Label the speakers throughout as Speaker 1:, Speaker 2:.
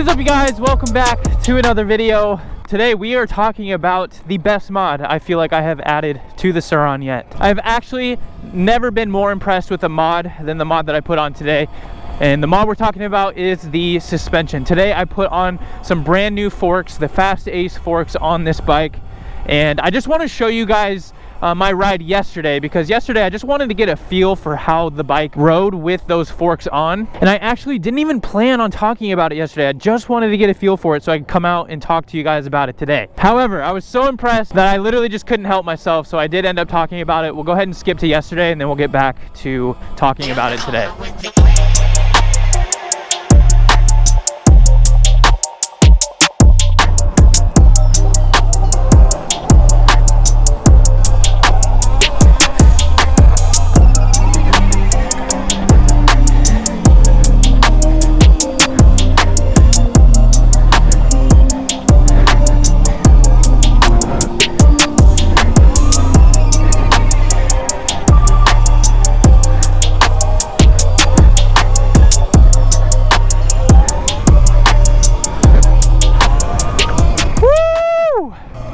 Speaker 1: What's up, you guys? Welcome back to another video. Today we are talking about the best mod I feel like I have added to the Sur Ron yet. I've actually never been more impressed with a mod than the mod that I put on today. And the mod we're talking about is the suspension. Today I put on some brand new forks, the Fast Ace forks on this bike. And I just want to show you guys my ride yesterday, because yesterday I just wanted to get a feel for how the bike rode with those forks on. And I actually didn't even plan on talking about it yesterday. I just wanted to get a feel for it so I could come out and talk to you guys about it today. However, I was so impressed that I literally just couldn't help myself, so I did end up talking about it. We'll go ahead and skip to yesterday and then we'll get back to talking about it today.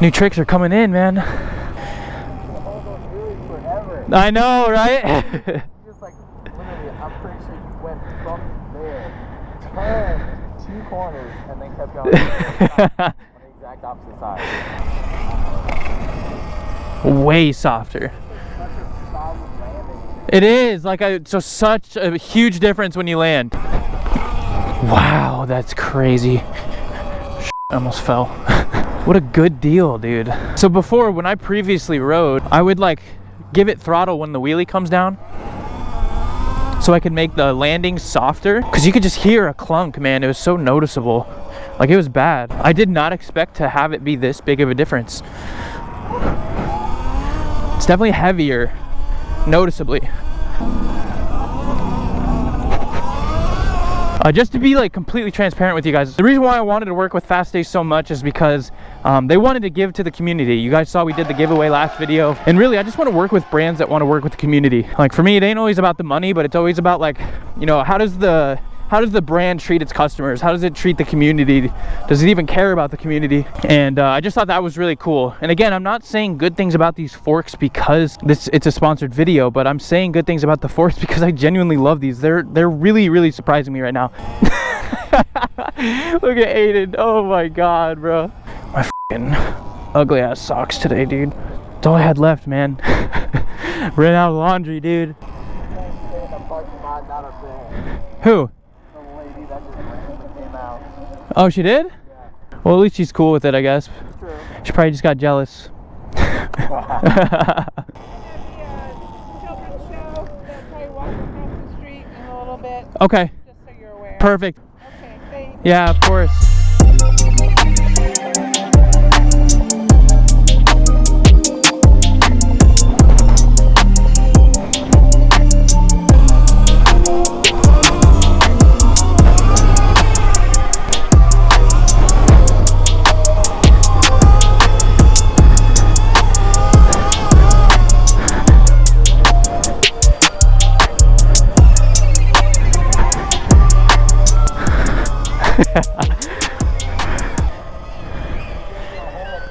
Speaker 1: New tricks are coming in, man. I know, right?
Speaker 2: Just like literally, I'm pretty sure you went from there, turned 2 corners, and then kept going on the exact opposite side.
Speaker 1: Way softer. It is like such a huge difference when you land. Wow, that's crazy. I almost fell. What a good deal, dude. So before, when I previously rode, I would like give it throttle when the wheelie comes down so I could make the landing softer, because you could just hear a clunk, man. It was so noticeable. Like, it was bad. I did not expect to have it be this big of a difference. It's definitely heavier, noticeably. Just to be like completely transparent with you guys, the reason why I wanted to work with Fast Ace so much is because they wanted to give to the community. You guys saw we did the giveaway last video, and really I just want to work with brands that want to work with the community. Like, for me, it ain't always about the money, but it's always about, like, you know, how does the brand treat its customers? How does it treat the community? Does it even care about the community? And I just thought that was really cool. And again, I'm not saying good things about these forks because it's a sponsored video, but I'm saying good things about the forks because I genuinely love these. They're really, really surprising me right now. Look at Aiden. Oh my God, bro. My fucking ugly ass socks today, dude. That's all I had left, man. Ran out of laundry, dude. Who? Oh, she did? Yeah. Well, at least she's cool with it, I guess. True. She probably just got jealous. Okay. Just so you're aware. Perfect. Okay, thanks. Yeah, of course.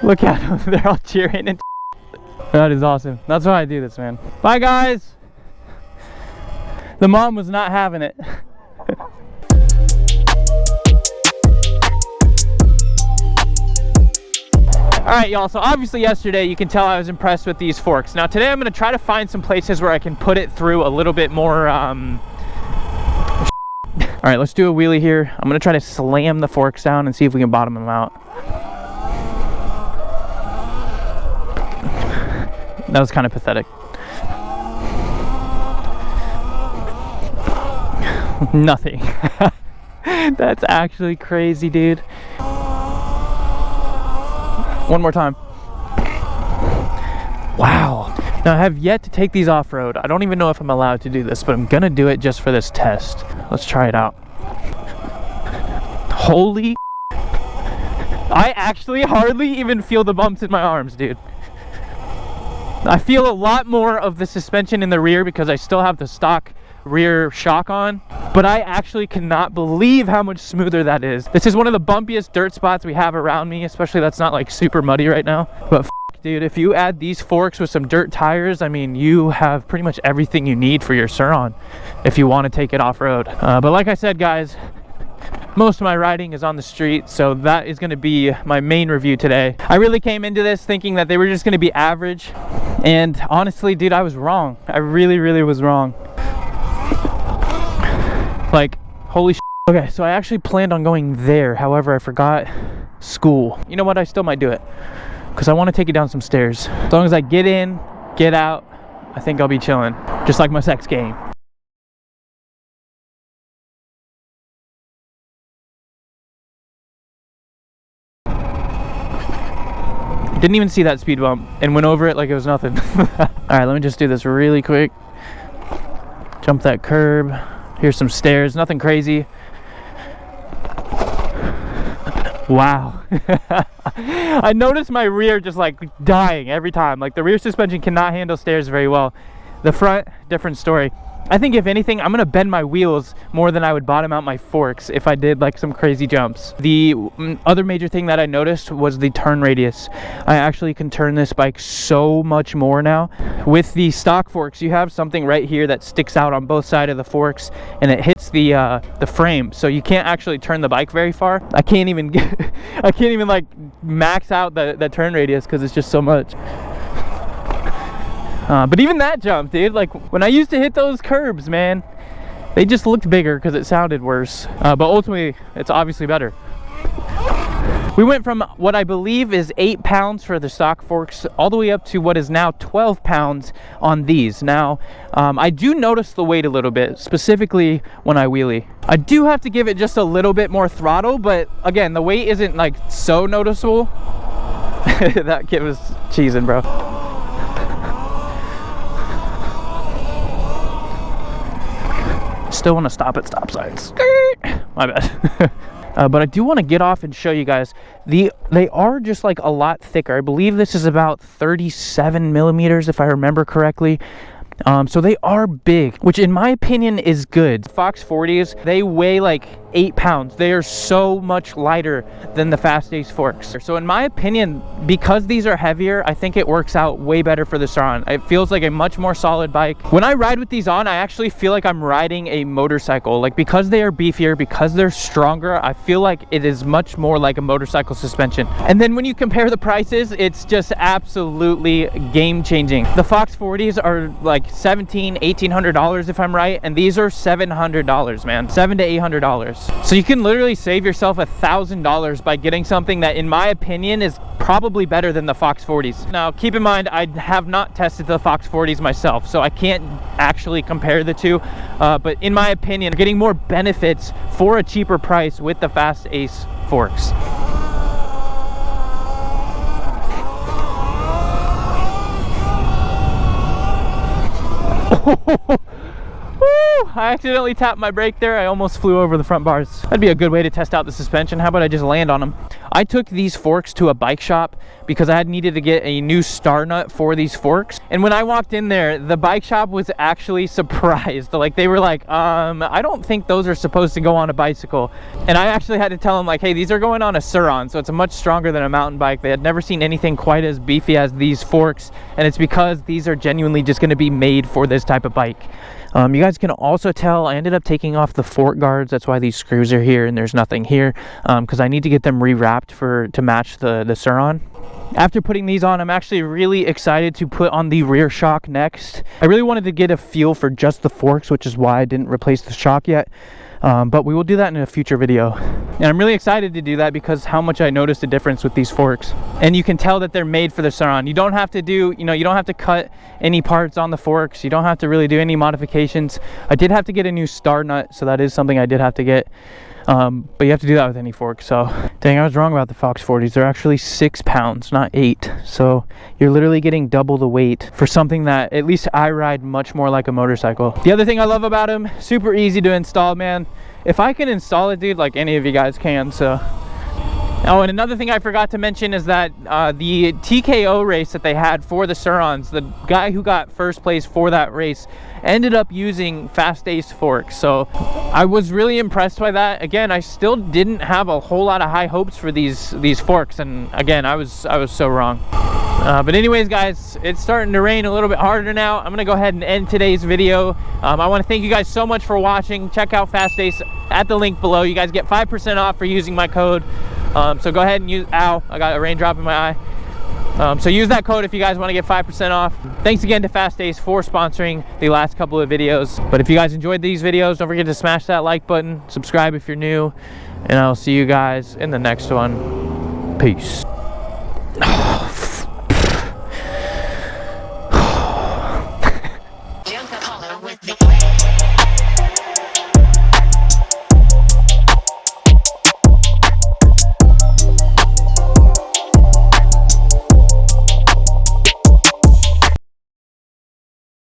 Speaker 1: Look at them, they're all cheering and that is awesome. That's why I do this, man. Bye, guys. The mom was not having it. Alright, y'all, so obviously yesterday you can tell I was impressed with these forks. Now today I'm going to try to find some places where I can put it through a little bit more Alright, let's do a wheelie here. I'm going to try to slam the forks down and see if we can bottom them out. That was kind of pathetic. Nothing. That's actually crazy, dude. One more time. Wow. Now, I have yet to take these off-road. I don't even know if I'm allowed to do this, but I'm gonna do it just for this test. Let's try it out. Holy I actually hardly even feel the bumps in my arms, dude. I feel a lot more of the suspension in the rear because I still have the stock rear shock on. but I actually cannot believe how much smoother that is. This is one of the bumpiest dirt spots we have around me, especially that's not like super muddy right now. But dude, if you add these forks with some dirt tires, I mean, you have pretty much everything you need for your Sur Ron if you want to take it off-road. But like I said, guys, most of my riding is on the street, so that is going to be my main review today. I really came into this thinking that they were just going to be average, and honestly, dude, I was wrong. I really was wrong. Like, holy shit. Okay, so I actually planned on going there. However, I forgot school. You know what? I still might do it because I want to take it down some stairs. As long as I get in, get out, I think I'll be chilling. Just like my sex game. Didn't even see that speed bump and went over it like it was nothing. All right, let me just do this really quick. Jump that curb. Here's some stairs, nothing crazy. Wow. I noticed my rear just like dying every time. Like the rear suspension cannot handle stairs very well. The front, different story. I think if anything, I'm gonna bend my wheels more than I would bottom out my forks if I did like some crazy jumps. The other major thing that I noticed was the turn radius. I actually can turn this bike so much more now. With the stock forks, you have something right here that sticks out on both sides of the forks, and it hits the frame, so you can't actually turn the bike very far. I can't even like max out the turn radius because it's just so much. But even that jump, dude, like when I used to hit those curbs, man, they just looked bigger because it sounded worse. But ultimately, it's obviously better. We went from what I believe is 8 pounds for the stock forks all the way up to what is now 12 pounds on these. Now, I do notice the weight a little bit, specifically when I wheelie. I do have to give it just a little bit more throttle, but again, the weight isn't like so noticeable. That kid was cheesing, bro. Still want to stop at stop signs. My bad. But I do want to get off and show you guys they are just like a lot thicker. I believe this is about 37 millimeters if I remember correctly. So they are big, which in my opinion is good. Fox 40s, they weigh like 8 pounds. They are so much lighter than the Fast Ace forks. So in my opinion, because these are heavier, I think it works out way better for the Sur Ron. It feels like a much more solid bike. When I ride with these on, I actually feel like I'm riding a motorcycle. Like because they are beefier, because they're stronger, I feel like it is much more like a motorcycle suspension. And then when you compare the prices, it's just absolutely game changing. The Fox 40s are like $1,800 if I'm right, and these are $700, man. $700 to $800. So you can literally save yourself $1,000 by getting something that in my opinion is probably better than the Fox 40s. Now keep in mind, I have not tested the Fox 40s myself, so I can't actually compare the two, but in my opinion, getting more benefits for a cheaper price with the Fast Ace forks. I accidentally tapped my brake there. I almost flew over the front bars. That'd be a good way to test out the suspension. How about I just land on them? I took these forks to a bike shop because I had needed to get a new star nut for these forks. And when I walked in there, the bike shop was actually surprised. Like they were like, I don't think those are supposed to go on a bicycle. And I actually had to tell them like, hey, these are going on a Sur Ron, so it's much stronger than a mountain bike. They had never seen anything quite as beefy as these forks. And it's because these are genuinely just gonna be made for this type of bike. You guys can also tell I ended up taking off the fork guards. That's why these screws are here and there's nothing here, because I need to get them rewrapped to match the Sur Ron. After putting these on, I'm actually really excited to put on the rear shock next. I really wanted to get a feel for just the forks, which is why I didn't replace the shock yet. But we will do that in a future video. And I'm really excited to do that because how much I noticed a difference with these forks. And you can tell that they're made for the Sur Ron. You don't have to do, you don't have to cut any parts on the forks. You don't have to really do any modifications. I did have to get a new star nut, so that is something I did have to get. But you have to do that with any fork. So dang, I was wrong about the Fox 40s. They're actually 6 pounds, not 8. So you're literally getting double the weight for something that at least I ride much more like a motorcycle. The other thing I love about them, super easy to install, man. If I can install it, dude, like any of you guys can. So Oh, and another thing I forgot to mention is that the TKO race that they had for the Sur Rons, the guy who got first place for that race ended up using Fast Ace forks. So I was really impressed by that. Again, I still didn't have a whole lot of high hopes for these forks, and again, I was so wrong. But anyways, guys, it's starting to rain a little bit harder now. I'm gonna go ahead and end today's video. I want to thank you guys so much for watching. Check out Fast Ace at the link below. You guys get 5% off for using my code. So go ahead and use, ow, I got a raindrop in my eye. So use that code if you guys want to get 5% off. Thanks again to Fast Ace for sponsoring the last couple of videos. But if you guys enjoyed these videos, don't forget to smash that like button, subscribe if you're new, and I'll see you guys in the next one. Peace.